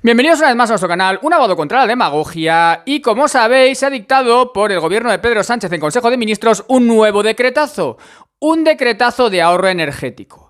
Bienvenidos una vez más a nuestro canal, un abogado contra la demagogia. Y como sabéis, se ha dictado por el gobierno de Pedro Sánchez en Consejo de Ministros un nuevo decretazo. Un decretazo de ahorro energético.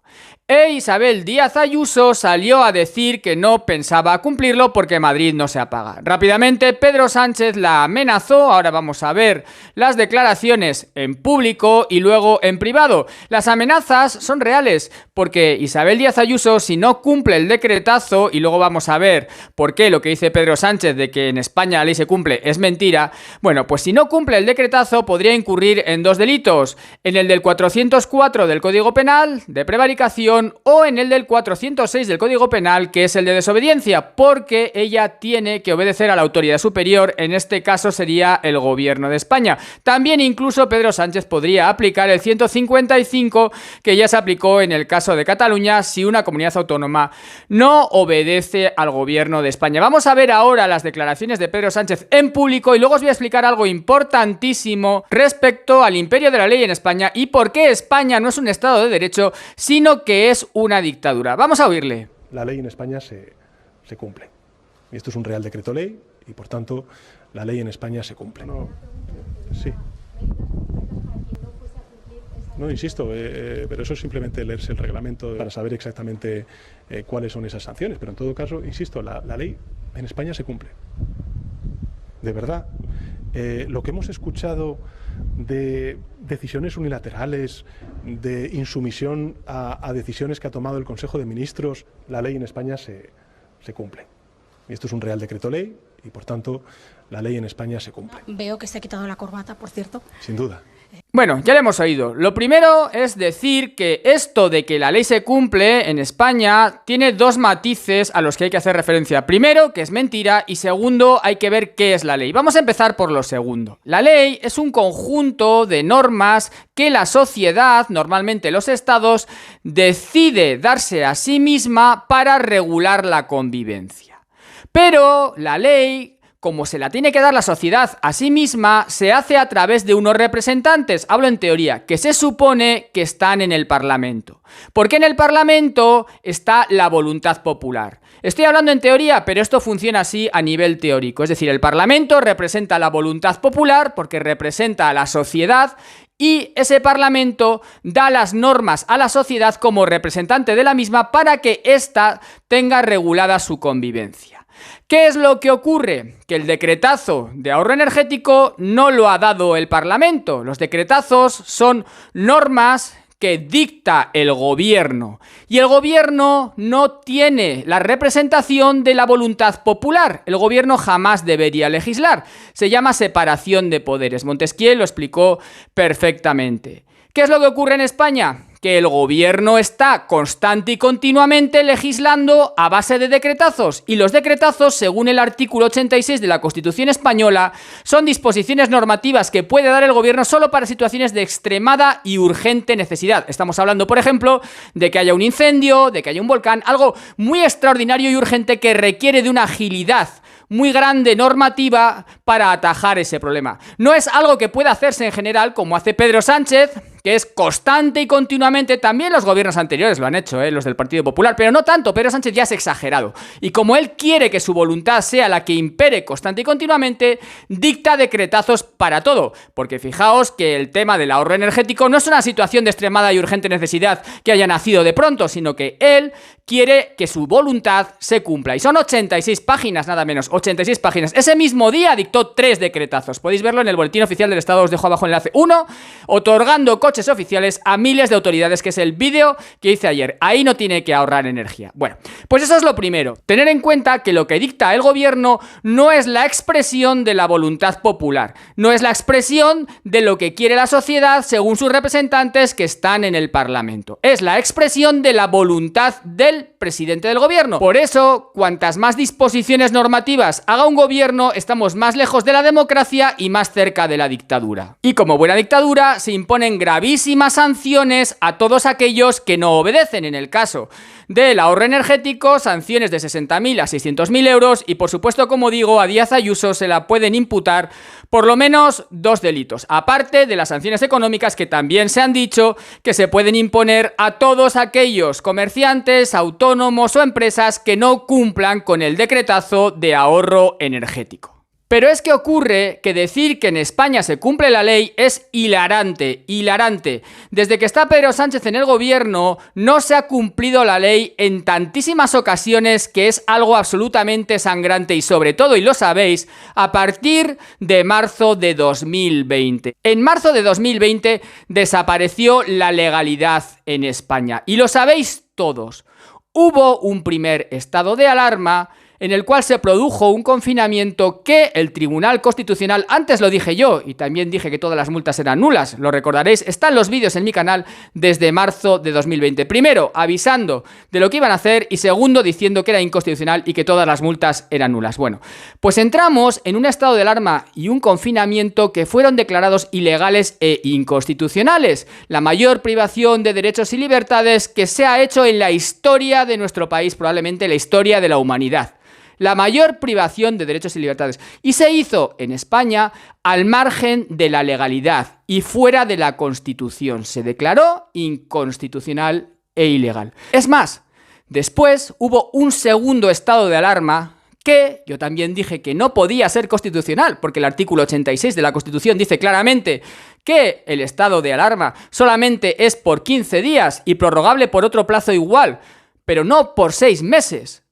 Isabel Díaz Ayuso salió a decir que no pensaba cumplirlo porque Madrid no se apaga. Rápidamente Pedro Sánchez la amenazó. Ahora vamos a ver las declaraciones en público y luego en privado. Las amenazas son reales porque Isabel Díaz Ayuso, si no cumple el decretazo, y luego vamos a ver por qué lo que dice Pedro Sánchez de que en España la ley se cumple es mentira, bueno, pues si no cumple el decretazo podría incurrir en dos delitos: en el del 404 del Código Penal de prevaricación o en el del 406 del Código Penal, que es el de desobediencia, porque ella tiene que obedecer a la autoridad superior. En este caso sería el gobierno de España. También incluso Pedro Sánchez podría aplicar el 155 que ya se aplicó en el caso de Cataluña si una comunidad autónoma no obedece al gobierno de España. Vamos a ver ahora las declaraciones de Pedro Sánchez en público y luego os voy a explicar algo importantísimo respecto al imperio de la ley en España y por qué España no es un estado de derecho, sino que es una dictadura. Vamos a oírle. La ley en España se cumple. Y esto es un real decreto ley y, por tanto, la ley en España se cumple. Sí. No, insisto, pero eso es simplemente leerse el reglamento para saber exactamente cuáles son esas sanciones. Pero en todo caso, insisto, la ley en España se cumple. De verdad. Lo que hemos escuchado de decisiones unilaterales, de insumisión a decisiones que ha tomado el Consejo de Ministros, la ley en España se cumple. Y esto es un real decreto ley y, por tanto, la ley en España se cumple. Veo que se ha quitado la corbata, por cierto. Sin duda. Bueno, ya lo hemos oído. Lo primero es decir que esto de que la ley se cumple en España tiene dos matices a los que hay que hacer referencia. Primero, que es mentira, y segundo, hay que ver qué es la ley. Vamos a empezar por lo segundo. La ley es un conjunto de normas que la sociedad, normalmente los estados, decide darse a sí misma para regular la convivencia. Pero la ley, como se la tiene que dar la sociedad a sí misma, se hace a través de unos representantes, hablo en teoría, que se supone que están en el Parlamento. Porque en el Parlamento está la voluntad popular. Estoy hablando en teoría, pero esto funciona así a nivel teórico. Es decir, el Parlamento representa la voluntad popular porque representa a la sociedad y ese Parlamento da las normas a la sociedad como representante de la misma para que ésta tenga regulada su convivencia. ¿Qué es lo que ocurre? Que el decretazo de ahorro energético no lo ha dado el Parlamento. Los decretazos son normas que dicta el gobierno y el gobierno no tiene la representación de la voluntad popular. El gobierno jamás debería legislar. Se llama separación de poderes. Montesquieu lo explicó perfectamente. ¿Qué es lo que ocurre en España? Que el gobierno está constante y continuamente legislando a base de decretazos, y los decretazos, según el artículo 86 de la Constitución española, son disposiciones normativas que puede dar el gobierno solo para situaciones de extremada y urgente necesidad. Estamos hablando, por ejemplo, de que haya un incendio, de que haya un volcán, algo muy extraordinario y urgente que requiere de una agilidad muy grande normativa para atajar ese problema. No es algo que pueda hacerse en general como hace Pedro Sánchez, que es constante y continuamente. También los gobiernos anteriores lo han hecho, los del Partido Popular, pero no tanto. Pedro Sánchez ya es exagerado. Y como él quiere que su voluntad sea la que impere constante y continuamente, dicta decretazos para todo. Porque fijaos que el tema del ahorro energético no es una situación de extremada y urgente necesidad que haya nacido de pronto, sino que él quiere que su voluntad se cumpla. Y son 86 páginas, nada menos, 86 páginas. Ese mismo día dictó 3 decretazos. Podéis verlo en el Boletín Oficial del Estado, os dejo abajo el enlace. 1, otorgando coches oficiales a miles de autoridades, que es el vídeo que hice ayer. Ahí no tiene que ahorrar energía. Bueno, pues eso es lo primero. Tener en cuenta que lo que dicta el gobierno no es la expresión de la voluntad popular. No es la expresión de lo que quiere la sociedad según sus representantes que están en el Parlamento. Es la expresión de la voluntad del presidente del gobierno. Por eso, cuantas más disposiciones normativas haga un gobierno, estamos más lejos de la democracia y más cerca de la dictadura. Y como buena dictadura, se imponen gravísimas gravísimas sanciones a todos aquellos que no obedecen. En el caso del ahorro energético, sanciones de 60.000 a 600.000 euros y, por supuesto, como digo, a Díaz Ayuso se la pueden imputar por lo menos 2 delitos, aparte de las sanciones económicas que también se han dicho que se pueden imponer a todos aquellos comerciantes, autónomos o empresas que no cumplan con el decretazo de ahorro energético. Pero es que ocurre que decir que en España se cumple la ley es hilarante, hilarante. Desde que está Pedro Sánchez en el gobierno no se ha cumplido la ley en tantísimas ocasiones que es algo absolutamente sangrante y sobre todo, y lo sabéis, a partir de marzo de 2020. En marzo de 2020 desapareció la legalidad en España y lo sabéis todos. Hubo un primer estado de alarma en el cual se produjo un confinamiento que el Tribunal Constitucional, antes lo dije yo, y también dije que todas las multas eran nulas, lo recordaréis, están los vídeos en mi canal desde marzo de 2020. Primero, avisando de lo que iban a hacer y segundo, diciendo que era inconstitucional y que todas las multas eran nulas. Bueno, pues entramos en un estado de alarma y un confinamiento que fueron declarados ilegales e inconstitucionales. La mayor privación de derechos y libertades que se ha hecho en la historia de nuestro país, probablemente la historia de la humanidad. La mayor privación de derechos y libertades. Y se hizo en España al margen de la legalidad y fuera de la Constitución. Se declaró inconstitucional e ilegal. Es más, después hubo un segundo estado de alarma que yo también dije que no podía ser constitucional, porque el artículo 86 de la Constitución dice claramente que el estado de alarma solamente es por 15 días y prorrogable por otro plazo igual, pero no por 6 meses.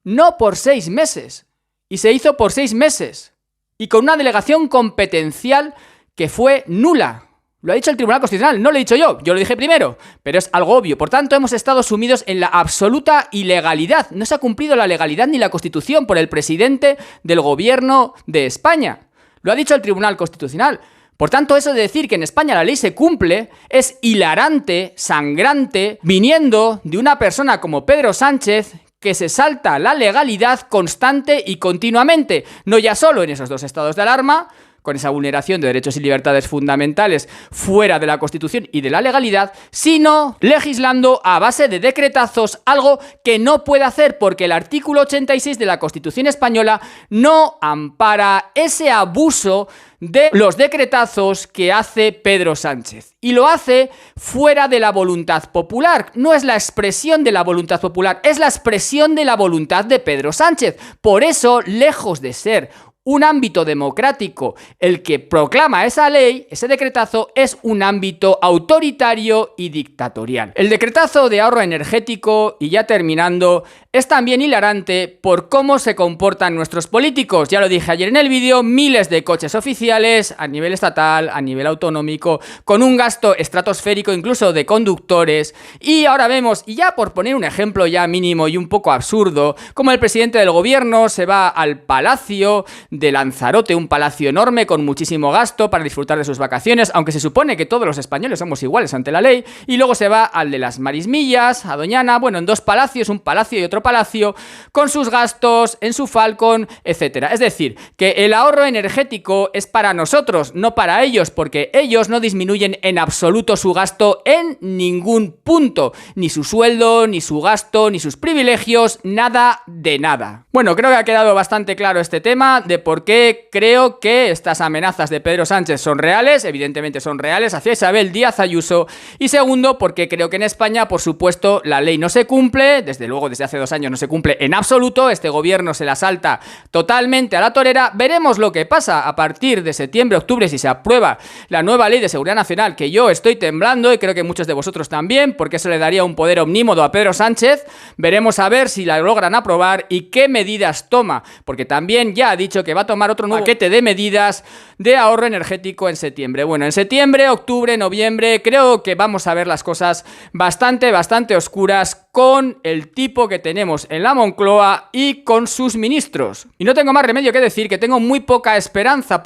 No por 6 meses. Y se hizo por 6 meses. Y con una delegación competencial que fue nula. Lo ha dicho el Tribunal Constitucional, no lo he dicho yo lo dije primero, pero es algo obvio. Por tanto, hemos estado sumidos en la absoluta ilegalidad. No se ha cumplido la legalidad ni la Constitución por el presidente del gobierno de España. Lo ha dicho el Tribunal Constitucional. Por tanto, eso de decir que en España la ley se cumple es hilarante, sangrante, viniendo de una persona como Pedro Sánchez, que se salta la legalidad constante y continuamente, no ya solo en esos 2 estados de alarma, con esa vulneración de derechos y libertades fundamentales fuera de la Constitución y de la legalidad, sino legislando a base de decretazos, algo que no puede hacer porque el artículo 86 de la Constitución española no ampara ese abuso de los decretazos que hace Pedro Sánchez. Y lo hace fuera de la voluntad popular. No es la expresión de la voluntad popular, es la expresión de la voluntad de Pedro Sánchez. Por eso, lejos de ser un ámbito democrático el que proclama esa ley, ese decretazo, es un ámbito autoritario y dictatorial. El decretazo de ahorro energético, y ya terminando, es también hilarante por cómo se comportan nuestros políticos. Ya lo dije ayer en el vídeo, miles de coches oficiales a nivel estatal, a nivel autonómico, con un gasto estratosférico incluso de conductores. Y ahora vemos, y ya por poner un ejemplo ya mínimo y un poco absurdo, como el presidente del gobierno se va al Palacio de Lanzarote, un palacio enorme con muchísimo gasto para disfrutar de sus vacaciones, aunque se supone que todos los españoles somos iguales ante la ley, y luego se va al de las Marismillas, a Doñana, bueno, en 2 palacios, un palacio y otro palacio, con sus gastos, en su Falcon, etcétera. Es decir, que el ahorro energético es para nosotros, no para ellos, porque ellos no disminuyen en absoluto su gasto en ningún punto, ni su sueldo, ni su gasto, ni sus privilegios, nada de nada. Bueno, creo que ha quedado bastante claro este tema de por qué creo que estas amenazas de Pedro Sánchez son reales, evidentemente son reales, hacia Isabel Díaz Ayuso, y segundo, porque creo que en España, por supuesto, la ley no se cumple, desde luego desde hace 2 años no se cumple en absoluto, este gobierno se la salta totalmente a la torera. Veremos lo que pasa a partir de septiembre, octubre, si se aprueba la nueva ley de seguridad nacional, que yo estoy temblando y creo que muchos de vosotros también, porque eso le daría un poder omnímodo a Pedro Sánchez. Veremos a ver si la logran aprobar y qué medidas toma, porque también ya ha dicho que va a tomar otro nuevo paquete de medidas de ahorro energético en septiembre. Bueno, en septiembre, octubre, noviembre, creo que vamos a ver las cosas bastante oscuras con el tipo que tenemos en la Moncloa y con sus ministros. Y no tengo más remedio que decir que tengo muy poca esperanza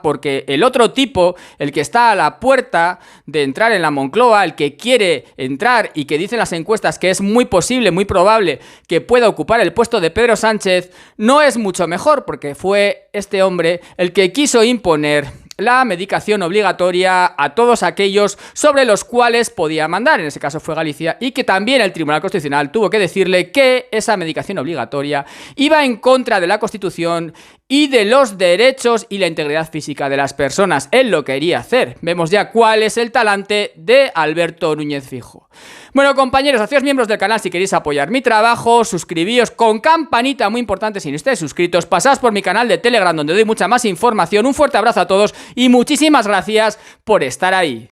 porque el otro tipo, el que está a la puerta de entrar en la Moncloa, el que quiere entrar y que dicen las encuestas que es muy posible, muy probable que pueda ocupar el puesto de Pedro Sánchez, no es mucho mejor porque fue este hombre el que quiso imponer la medicación obligatoria a todos aquellos sobre los cuales podía mandar, en ese caso fue Galicia, y que también el Tribunal Constitucional tuvo que decirle que esa medicación obligatoria iba en contra de la Constitución y de los derechos y la integridad física de las personas. Él lo quería hacer. Vemos ya cuál es el talante de Alberto Núñez Fijo. Bueno, compañeros, hacéos miembros del canal si queréis apoyar mi trabajo, suscribíos con campanita, muy importante si no estáis suscritos, pasad por mi canal de Telegram donde doy mucha más información. Un fuerte abrazo a todos y muchísimas gracias por estar ahí.